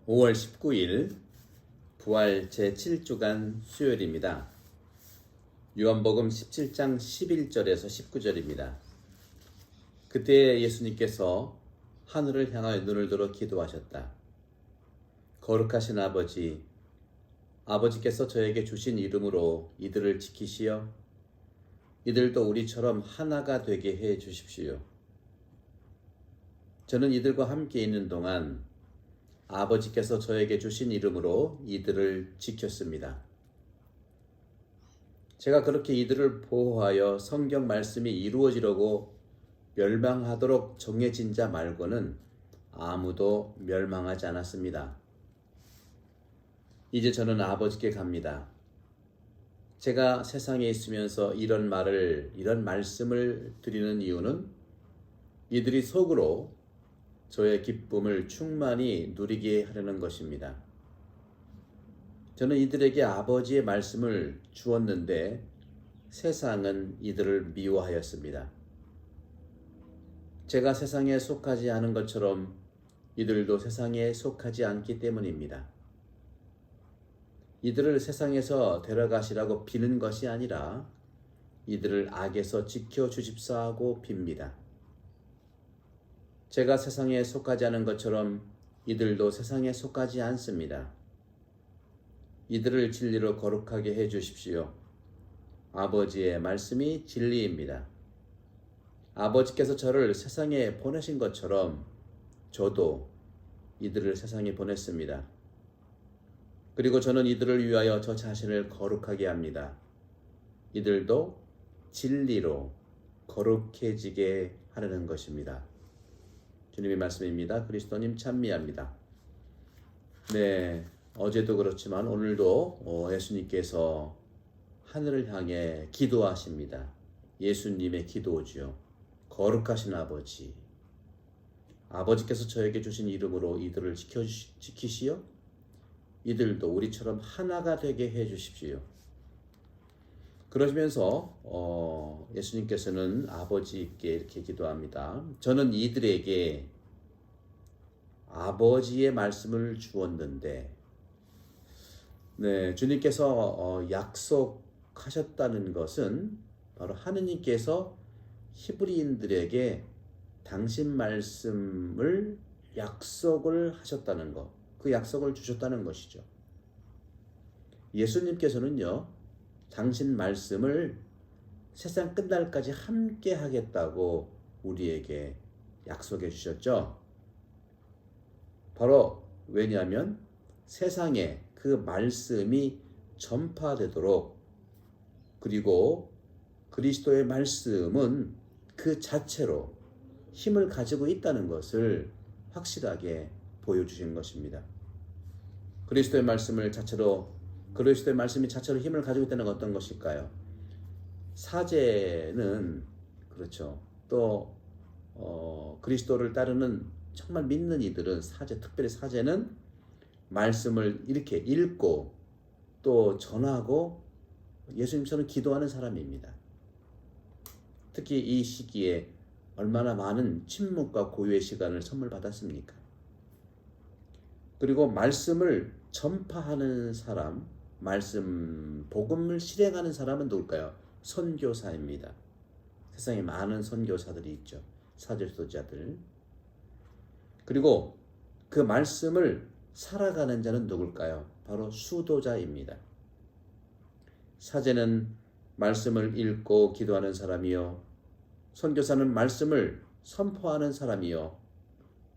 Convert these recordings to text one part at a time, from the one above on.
5월 19일 부활 제7주간 수요일입니다. 요한복음 17장 11절에서 19절입니다. 그때 예수님께서 하늘을 향하여 눈을 들어 기도하셨다. 거룩하신 아버지, 아버지께서 저에게 주신 이름으로 이들을 지키시어 이들도 우리처럼 하나가 되게 해 주십시오. 저는 이들과 함께 있는 동안 아버지께서 저에게 주신 이름으로 이들을 지켰습니다. 제가 그렇게 이들을 보호하여 성경 말씀이 이루어지려고 멸망하도록 정해진 자 말고는 아무도 멸망하지 않았습니다. 이제 저는 아버지께 갑니다. 제가 세상에 있으면서 이런 말씀을 드리는 이유는 이들이 속으로 저의 기쁨을 충만히 누리게 하려는 것입니다. 저는 이들에게 아버지의 말씀을 주었는데 세상은 이들을 미워하였습니다. 제가 세상에 속하지 않은 것처럼 이들도 세상에 속하지 않기 때문입니다. 이들을 세상에서 데려가시라고 비는 것이 아니라 이들을 악에서 지켜주십사 하고 빕니다. 제가 세상에 속하지 않은 것처럼 이들도 세상에 속하지 않습니다. 이들을 진리로 거룩하게 해 주십시오. 아버지의 말씀이 진리입니다. 아버지께서 저를 세상에 보내신 것처럼 저도 이들을 세상에 보냈습니다. 그리고 저는 이들을 위하여 저 자신을 거룩하게 합니다. 이들도 진리로 거룩해지게 하려는 것입니다. 주님의 말씀입니다. 그리스도님 찬미합니다. 네, 어제도 그렇지만 오늘도 예수님께서 하늘을 향해 기도하십니다. 예수님의 기도죠. 거룩하신 아버지, 아버지께서 저에게 주신 이름으로 이들을 지키시어 이들도 우리처럼 하나가 되게 해 주십시오. 그러시면서 예수님께서는 아버지께 이렇게 기도합니다. 저는 이들에게 아버지의 말씀을 주었는데, 네, 주님께서 약속하셨다는 것은 바로 하느님께서 히브리인들에게 당신 말씀을 약속을 하셨다는 것, 그 약속을 주셨다는 것이죠. 예수님께서는요, 당신 말씀을 세상 끝날까지 함께 하겠다고 우리에게 약속해 주셨죠. 바로 왜냐하면 세상에 그 말씀이 전파되도록, 그리고 그리스도의 말씀은 그 자체로 힘을 가지고 있다는 것을 확실하게 보여주신 것입니다. 그리스도의 말씀이 자체로 힘을 가지고 있다는 건 어떤 것일까요? 사제는 그렇죠. 또 그리스도를 따르는 정말 믿는 이들은 특별히 사제는 말씀을 이렇게 읽고 또 전하고 예수님처럼 기도하는 사람입니다. 특히 이 시기에 얼마나 많은 침묵과 고요의 시간을 선물 받았습니까? 그리고 말씀을 전파하는 사람, 복음을 실행하는 사람은 누굴까요? 선교사입니다. 세상에 많은 선교사들이 있죠. 사제수자들. 그리고 그 말씀을 살아가는 자는 누굴까요? 바로 수도자입니다. 사제는 말씀을 읽고 기도하는 사람이요, 선교사는 말씀을 선포하는 사람이요,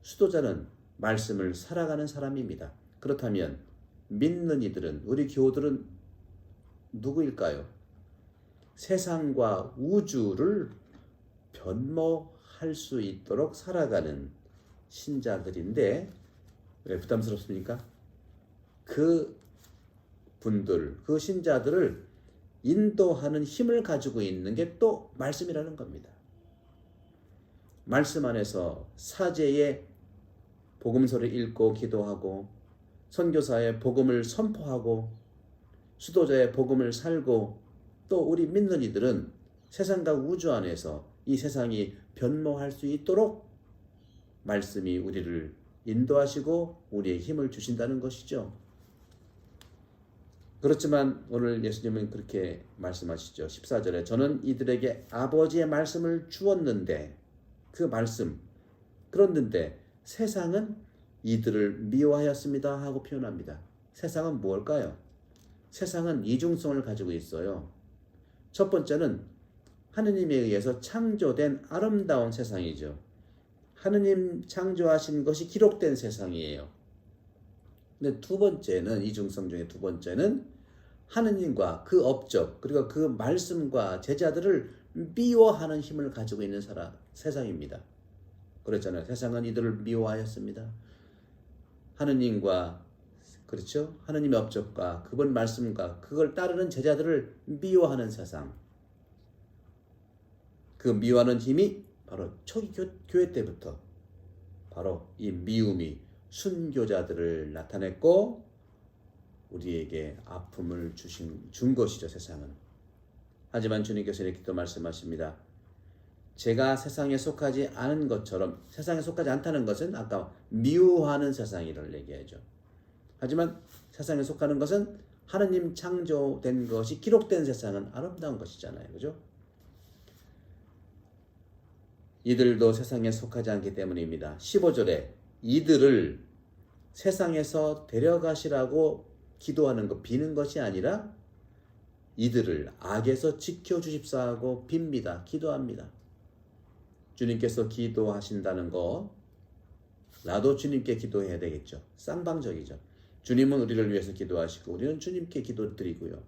수도자는 말씀을 살아가는 사람입니다. 그렇다면 믿는 이들은, 우리 교우들은 누구일까요? 세상과 우주를 변모할 수 있도록 살아가는 신자들인데, 왜 부담스럽습니까? 그 신자들을 인도하는 힘을 가지고 있는 게 또 말씀이라는 겁니다. 말씀 안에서 사제의 복음서를 읽고 기도하고, 선교사의 복음을 선포하고, 수도자의 복음을 살고, 또 우리 믿는 이들은 세상과 우주 안에서 이 세상이 변모할 수 있도록 말씀이 우리를 인도하시고 우리의 힘을 주신다는 것이죠. 그렇지만 오늘 예수님은 그렇게 말씀하시죠. 14절에 저는 이들에게 아버지의 말씀을 주었는데 그 말씀 그랬는데 세상은 이들을 미워하였습니다 하고 표현합니다. 세상은 무엇일까요? 세상은 이중성을 가지고 있어요. 첫 번째는 하느님에 의해서 창조된 아름다운 세상이죠. 하느님 창조하신 것이 기록된 세상이에요. 근데 두 번째는 이중성 중에 두 번째는 하느님과 그 업적 그리고 그 말씀과 제자들을 미워하는 힘을 가지고 있는 세상입니다. 그랬잖아요. 세상은 이들을 미워하였습니다. 하느님과 그렇죠? 하느님의 업적과 그분 말씀과 그걸 따르는 제자들을 미워하는 세상. 그 미워하는 힘이 바로 초기 교회 때부터 바로 이 미움이 순교자들을 나타냈고 우리에게 아픔을 준 것이죠. 세상은. 하지만 주님께서 이렇게 또 말씀하십니다. 제가 세상에 속하지 않은 것처럼 세상에 속하지 않다는 것은 아까 미워하는 세상이를 얘기하죠. 하지만 세상에 속하는 것은 하느님 창조된 것이 기록된 세상은 아름다운 것이잖아요. 그죠? 이들도 세상에 속하지 않기 때문입니다. 15절에 이들을 세상에서 데려가시라고 기도하는 것, 비는 것이 아니라 이들을 악에서 지켜주십사 하고 빕니다. 기도합니다. 주님께서 기도하신다는 거 나도 주님께 기도해야 되겠죠. 쌍방적이죠. 주님은 우리를 위해서 기도하시고 우리는 주님께 기도드리고요.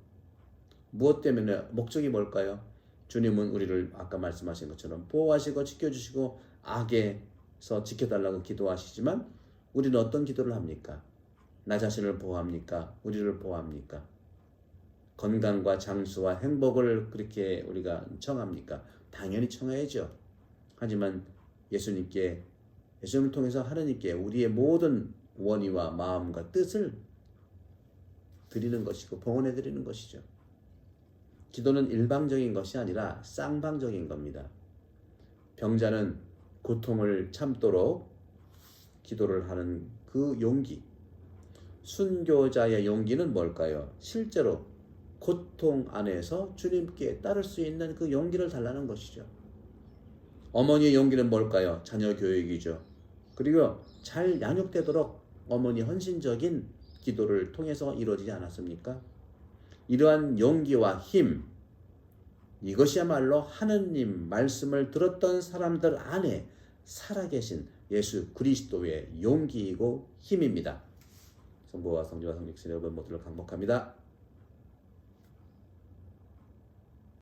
무엇 때문에 목적이 뭘까요? 주님은 우리를 아까 말씀하신 것처럼 보호하시고 지켜주시고 악에서 지켜달라고 기도하시지만 우리는 어떤 기도를 합니까? 나 자신을 보호합니까? 우리를 보호합니까? 건강과 장수와 행복을 그렇게 우리가 청합니까? 당연히 청해야죠. 하지만 예수님을 통해서 하느님께 우리의 모든 원의와 마음과 뜻을 드리는 것이고 봉헌해 드리는 것이죠. 기도는 일방적인 것이 아니라 쌍방적인 겁니다. 병자는 고통을 참도록 기도를 하는 그 용기, 순교자의 용기는 뭘까요? 실제로 고통 안에서 주님께 따를 수 있는 그 용기를 달라는 것이죠. 어머니의 용기는 뭘까요? 자녀 교육이죠. 그리고 잘 양육되도록 어머니 헌신적인 기도를 통해서 이루어지지 않았습니까? 이러한 용기와 힘, 이것이야말로 하느님 말씀을 들었던 사람들 안에 살아계신 예수 그리스도의 용기이고 힘입니다. 성부와 성자와 성육신 여러분 모두를 강복합니다.